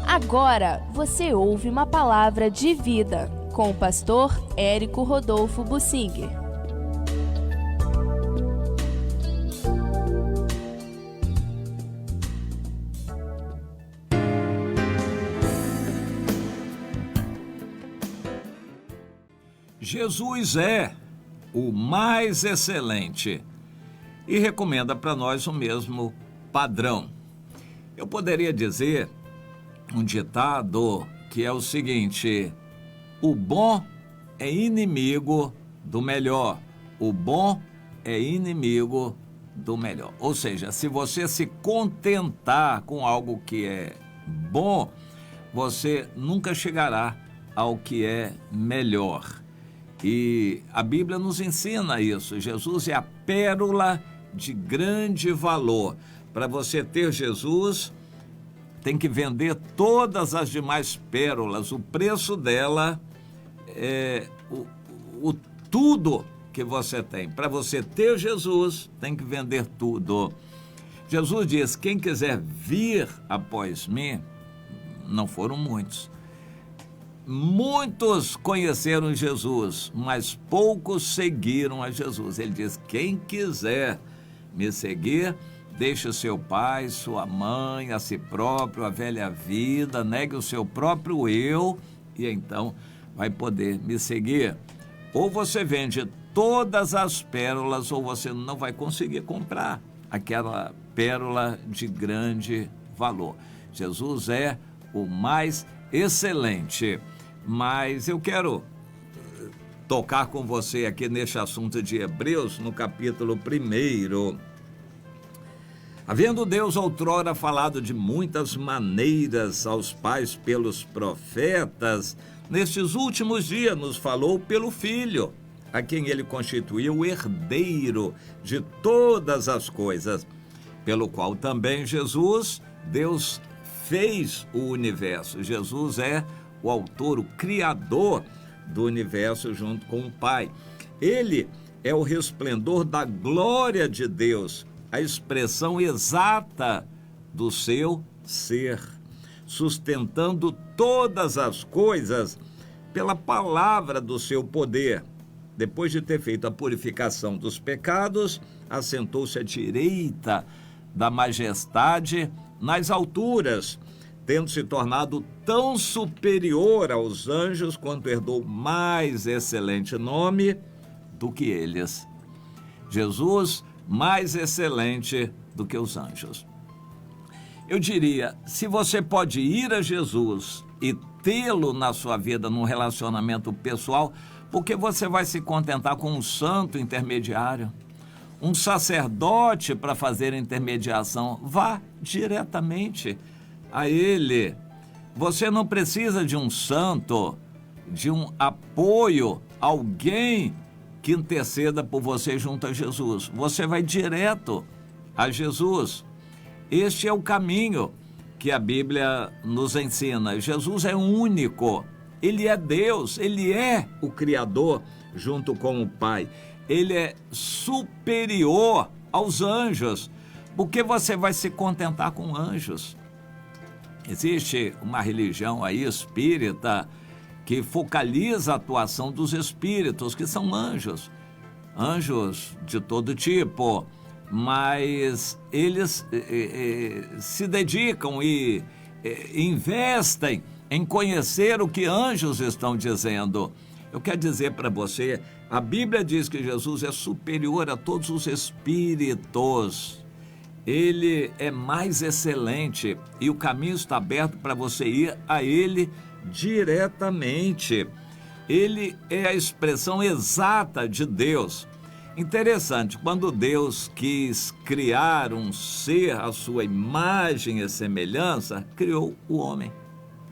Agora você ouve uma palavra de vida com o pastor Érico Rodolfo Bussinger. Jesus é o mais excelente e recomenda para nós o mesmo padrão. Eu poderia dizer um ditado que é o seguinte: o bom é inimigo do melhor. O bom é inimigo do melhor. Ou seja, se você se contentar com algo que é bom, você nunca chegará ao que é melhor. E a Bíblia nos ensina isso. Jesus é a pérola de grande valor. Para você ter Jesus, tem que vender todas as demais pérolas. O preço dela é o tudo que você tem. Para você ter Jesus, tem que vender tudo. Jesus diz: quem quiser vir após mim, não foram muitos. Muitos conheceram Jesus, mas poucos seguiram a Jesus. Ele diz: quem quiser me seguir, deixe o seu pai, sua mãe, a si próprio, a velha vida, negue o seu próprio eu e então vai poder me seguir. Ou você vende todas as pérolas ou você não vai conseguir comprar aquela pérola de grande valor. Jesus é o mais excelente. Mas eu quero tocar com você aqui neste assunto de Hebreus, no capítulo 1. Havendo Deus outrora falado de muitas maneiras aos pais pelos profetas, nestes últimos dias nos falou pelo Filho, a quem ele constituiu o herdeiro de todas as coisas, pelo qual também Deus fez o universo. Jesus é o autor, o criador do universo junto com o Pai. Ele é o resplendor da glória de Deus, a expressão exata do seu ser, sustentando todas as coisas pela palavra do seu poder. Depois de ter feito a purificação dos pecados, assentou-se à direita da majestade nas alturas, tendo se tornado tão superior aos anjos quanto herdou mais excelente nome do que eles. Jesus, mais excelente do que os anjos. Eu diria, se você pode ir a Jesus e tê-lo na sua vida num relacionamento pessoal, por que você vai se contentar com um santo intermediário? Um sacerdote para fazer intermediação? Vá diretamente a ele. Você não precisa de um santo, de um apoio, alguém que interceda por você junto a Jesus. Você vai direto a Jesus. Este é o caminho que a Bíblia nos ensina. Jesus é único, ele é Deus, ele é o Criador junto com o Pai. Ele é superior aos anjos. Por que você vai se contentar com anjos? Existe uma religião aí espírita que focaliza a atuação dos espíritos, que são anjos de todo tipo, mas eles se dedicam e investem em conhecer o que anjos estão dizendo. Eu quero dizer para você, a Bíblia diz que Jesus é superior a todos os espíritos. Ele é mais excelente e o caminho está aberto para você ir a ele diretamente. Ele é a expressão exata de Deus. Interessante, quando Deus quis criar um ser à sua imagem e semelhança, criou o homem,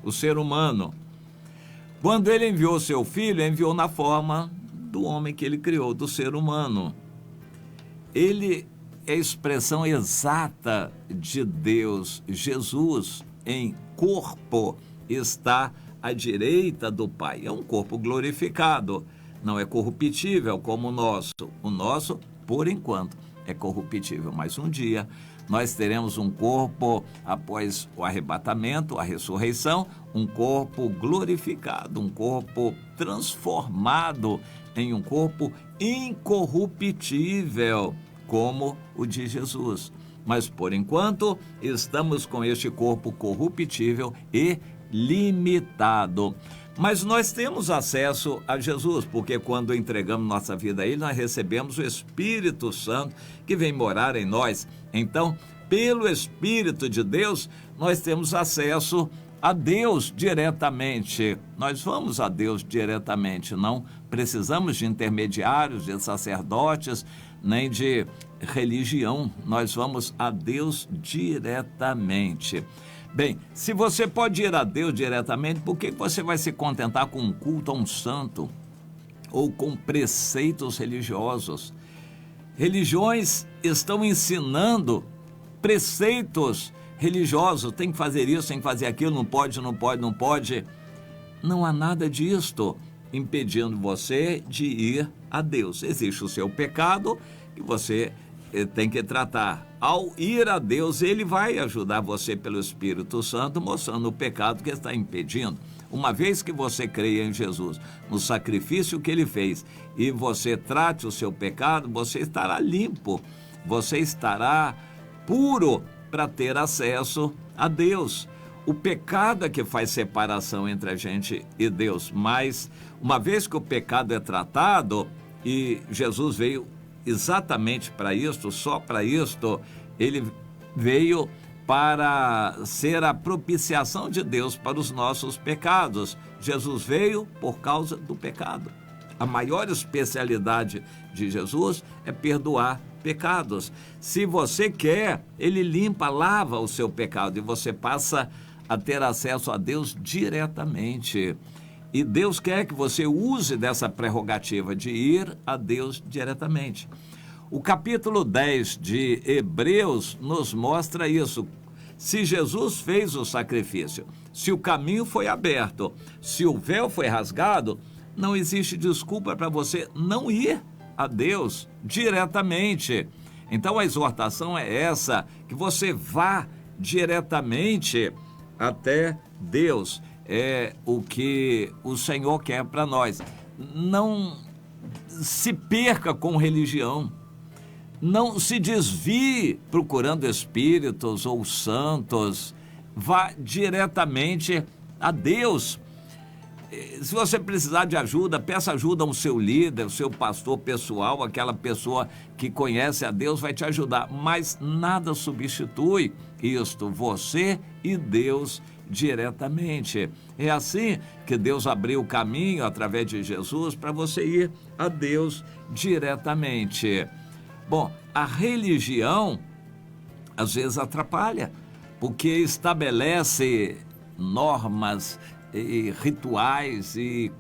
o ser humano. Quando ele enviou seu filho, enviou na forma do homem que ele criou, do ser humano. Ele é a expressão exata de Deus. Jesus, em corpo, está à direita do Pai. É um corpo glorificado, não é corruptível como o nosso. O nosso, por enquanto, é corruptível, mas um dia nós teremos um corpo após o arrebatamento, a ressurreição, um corpo glorificado, um corpo transformado em um corpo incorruptível, como o de Jesus. Mas, por enquanto, estamos com este corpo corruptível e limitado. Mas nós temos acesso a Jesus, porque quando entregamos nossa vida a Ele, nós recebemos o Espírito Santo que vem morar em nós. Então, pelo Espírito de Deus, nós temos acesso a Deus diretamente. Nós vamos a Deus diretamente, não precisamos de intermediários, de sacerdotes, nem de religião. Nós vamos a Deus diretamente. Bem, se você pode ir a Deus diretamente, por que você vai se contentar com um culto a um santo ou com preceitos religiosos? Religiões estão ensinando preceitos religiosos, tem que fazer isso, tem que fazer aquilo, não pode, não pode, não pode. Não há nada disto impedindo você de ir a Deus. Existe o seu pecado que você tem que tratar. Ao ir a Deus, Ele vai ajudar você pelo Espírito Santo, mostrando o pecado que está impedindo. Uma vez que você creia em Jesus, no sacrifício que Ele fez, e você trate o seu pecado, você estará limpo, você estará puro para ter acesso a Deus. O pecado é que faz separação entre a gente e Deus, mas uma vez que o pecado é tratado, e Jesus veio exatamente para isto, só para isto, Ele veio para ser a propiciação de Deus para os nossos pecados. Jesus veio por causa do pecado. A maior especialidade de Jesus é perdoar pecados. Se você quer, Ele limpa, lava o seu pecado e você passa a ter acesso a Deus diretamente. E Deus quer que você use dessa prerrogativa de ir a Deus diretamente. O capítulo 10 de Hebreus nos mostra isso. Se Jesus fez o sacrifício, se o caminho foi aberto, se o véu foi rasgado, não existe desculpa para você não ir a Deus diretamente. Então a exortação é essa, que você vá diretamente até Deus. É o que o Senhor quer para nós. Não se perca com religião, não se desvie procurando espíritos ou santos, vá diretamente a Deus. Se você precisar de ajuda, peça ajuda ao seu líder, ao seu pastor pessoal, aquela pessoa que conhece a Deus vai te ajudar, mas nada substitui isto, você e Deus diretamente. É assim que Deus abriu o caminho através de Jesus para você ir a Deus diretamente. Bom, a religião às vezes atrapalha, porque estabelece normas e rituais e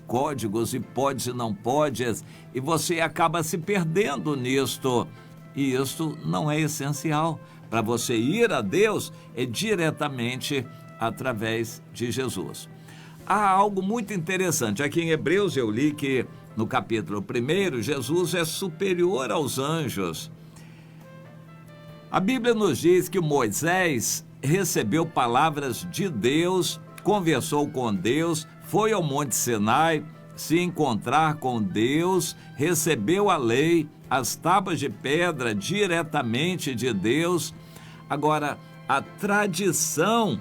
códigos e podes e não podes, e você acaba se perdendo nisto, e isso não é essencial. Para você ir a Deus é diretamente através de Jesus. Há algo muito interessante. Aqui em Hebreus eu li que no capítulo 1, Jesus é superior aos anjos. A Bíblia nos diz que Moisés recebeu palavras de Deus, conversou com Deus, foi ao Monte Sinai se encontrar com Deus, recebeu a lei, as tábuas de pedra diretamente de Deus. Agora, a tradição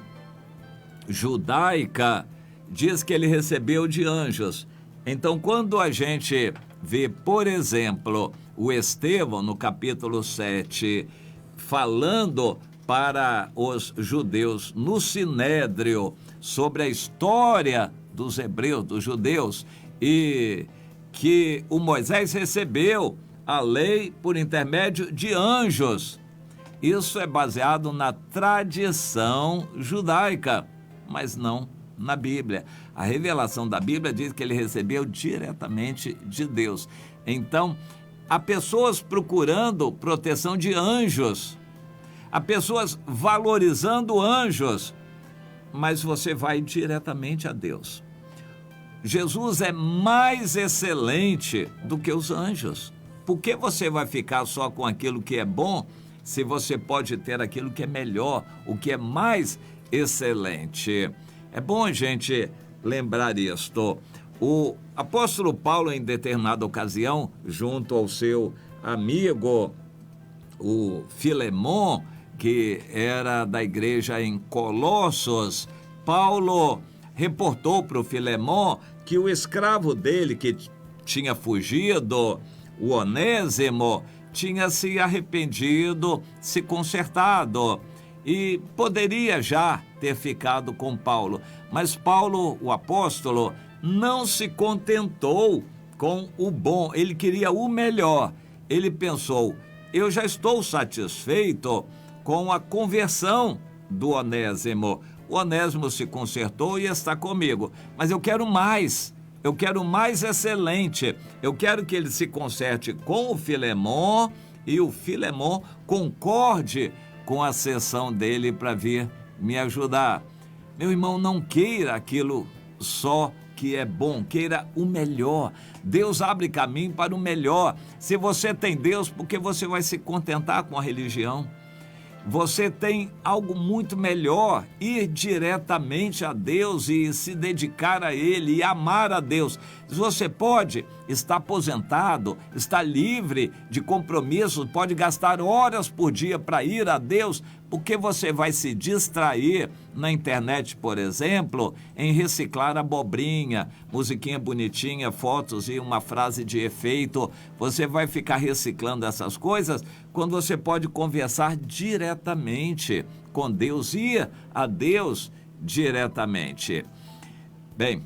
judaica diz que ele recebeu de anjos. Então, quando a gente vê, por exemplo, o Estevão, no capítulo 7, falando para os judeus no Sinédrio sobre a história dos hebreus, dos judeus, e que o Moisés recebeu a lei por intermédio de anjos. Isso é baseado na tradição judaica, mas não na Bíblia. A revelação da Bíblia diz que ele recebeu diretamente de Deus. Então, há pessoas procurando proteção de anjos, há pessoas valorizando anjos, mas você vai diretamente a Deus. Jesus é mais excelente do que os anjos. Por que você vai ficar só com aquilo que é bom se você pode ter aquilo que é melhor, o que é mais excelente. É bom a gente lembrar isto. O apóstolo Paulo, em determinada ocasião, junto ao seu amigo, o Filemon, que era da igreja em Colossos, Paulo reportou para o Filemon que o escravo dele, que tinha fugido, o Onésimo, tinha se arrependido, se consertado e poderia já ter ficado com Paulo. Mas Paulo, o apóstolo, não se contentou com o bom, ele queria o melhor. Ele pensou: eu já estou satisfeito com a conversão do Onésimo. O Onésimo se consertou e está comigo, mas eu quero mais. Eu quero mais excelente. Eu quero que ele se conserte com o Filemon e o Filemon concorde com a cessão dele para vir me ajudar. Meu irmão, não queira aquilo só que é bom, queira o melhor. Deus abre caminho para o melhor. Se você tem Deus, por que você vai se contentar com a religião? Você tem algo muito melhor, ir diretamente a Deus e se dedicar a Ele e amar a Deus. Você pode estar aposentado, estar livre de compromissos, pode gastar horas por dia para ir a Deus, porque você vai se distrair na internet, por exemplo, em reciclar abobrinha, musiquinha bonitinha, fotos e uma frase de efeito. Você vai ficar reciclando essas coisas quando você pode conversar diretamente com Deus, ir a Deus diretamente. Bem,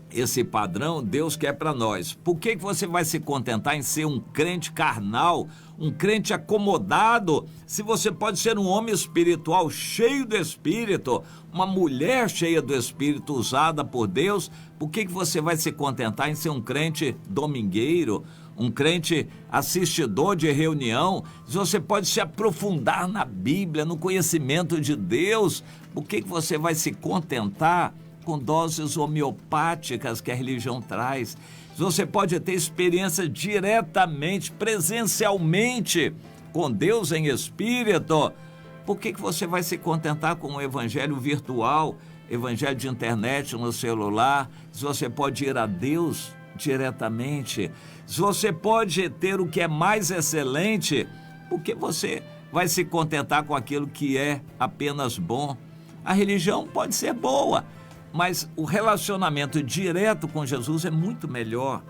esse padrão Deus quer para nós. Por que você vai se contentar em ser um crente carnal, um crente acomodado, se você pode ser um homem espiritual cheio do Espírito, uma mulher cheia do Espírito usada por Deus? Por que você vai se contentar em ser um crente domingueiro, um crente assistidor de reunião? Se você pode se aprofundar na Bíblia, no conhecimento de Deus, por que você vai se contentar com doses homeopáticas que a religião traz? Você pode ter experiência diretamente, presencialmente com Deus em espírito. Por que você vai se contentar com o evangelho virtual, evangelho de internet no celular? Se você pode ir a Deus diretamente, se você pode ter o que é mais excelente, por que você vai se contentar com aquilo que é apenas bom? A religião pode ser boa, mas o relacionamento direto com Jesus é muito melhor.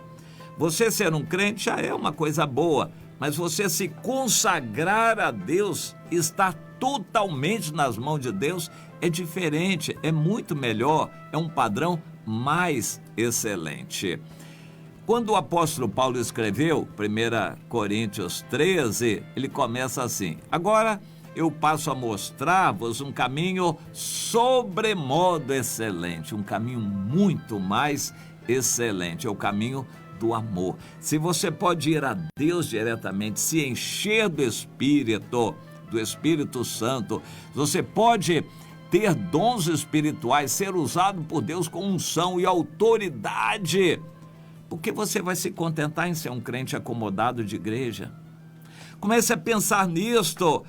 Você ser um crente já é uma coisa boa, mas você se consagrar a Deus, estar totalmente nas mãos de Deus, é diferente, é muito melhor, é um padrão mais excelente. Quando o apóstolo Paulo escreveu 1 Coríntios 13, ele começa assim: agora eu passo a mostrar-vos um caminho sobremodo excelente, um caminho muito mais excelente, é o caminho do amor. Se você pode ir a Deus diretamente, se encher do Espírito Santo, você pode ter dons espirituais, ser usado por Deus com unção e autoridade, porque você vai se contentar em ser um crente acomodado de igreja? Comece a pensar nisto.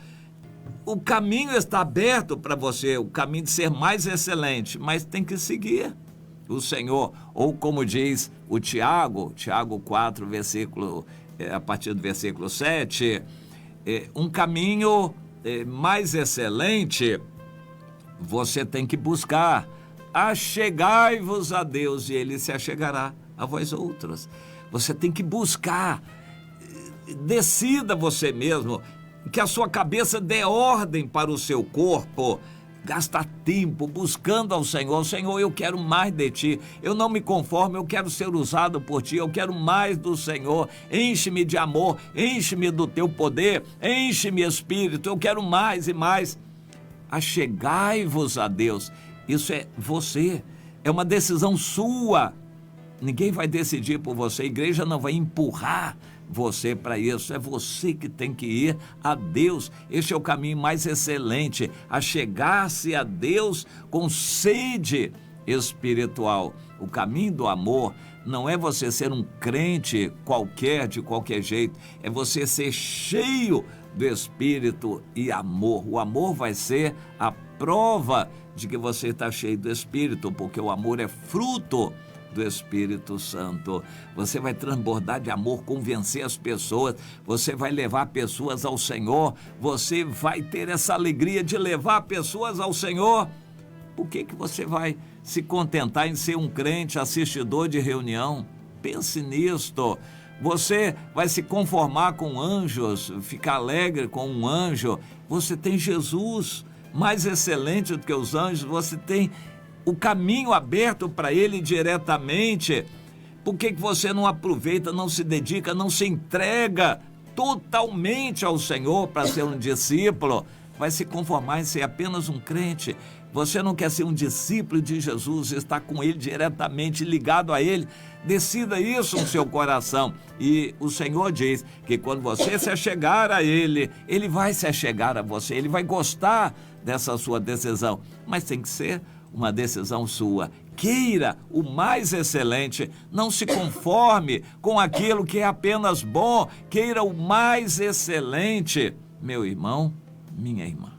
O caminho está aberto para você, o caminho de ser mais excelente, mas tem que seguir o Senhor. Ou como diz o Tiago 4, a partir do versículo 7, um caminho mais excelente, você tem que buscar. Achegai-vos a Deus e Ele se achegará a vós outros. Você tem que buscar. Decida você mesmo, que a sua cabeça dê ordem para o seu corpo. Gasta tempo buscando ao Senhor. Senhor, eu quero mais de Ti. Eu não me conformo, eu quero ser usado por Ti. Eu quero mais do Senhor. Enche-me de amor, enche-me do Teu poder, enche-me, Espírito. Eu quero mais e mais. Achegai-vos a Deus. Isso é você. É uma decisão sua. Ninguém vai decidir por você. A igreja não vai empurrar você para isso, é você que tem que ir a Deus. Este é o caminho mais excelente, a chegar-se a Deus com sede espiritual. O caminho do amor não é você ser um crente qualquer, de qualquer jeito, é você ser cheio do Espírito e amor. O amor vai ser a prova de que você está cheio do Espírito, porque o amor é fruto do Espírito Santo. Você vai transbordar de amor, convencer as pessoas, você vai levar pessoas ao Senhor, você vai ter essa alegria de levar pessoas ao Senhor. Por que você vai se contentar em ser um crente assistidor de reunião? Pense nisto. Você vai se conformar com anjos, ficar alegre com um anjo? Você tem Jesus, mais excelente do que os anjos, você tem o caminho aberto para ele diretamente. Por que você não aproveita, não se dedica, não se entrega totalmente ao Senhor para ser um discípulo? Vai se conformar em ser apenas um crente? Você não quer ser um discípulo de Jesus, estar com ele diretamente, ligado a ele? Decida isso no seu coração. E o Senhor diz que quando você se achegar a ele, ele vai se achegar a você, ele vai gostar dessa sua decisão. Mas tem que ser uma decisão sua. Queira o mais excelente, não se conforme com aquilo que é apenas bom, queira o mais excelente. Meu irmão, minha irmã.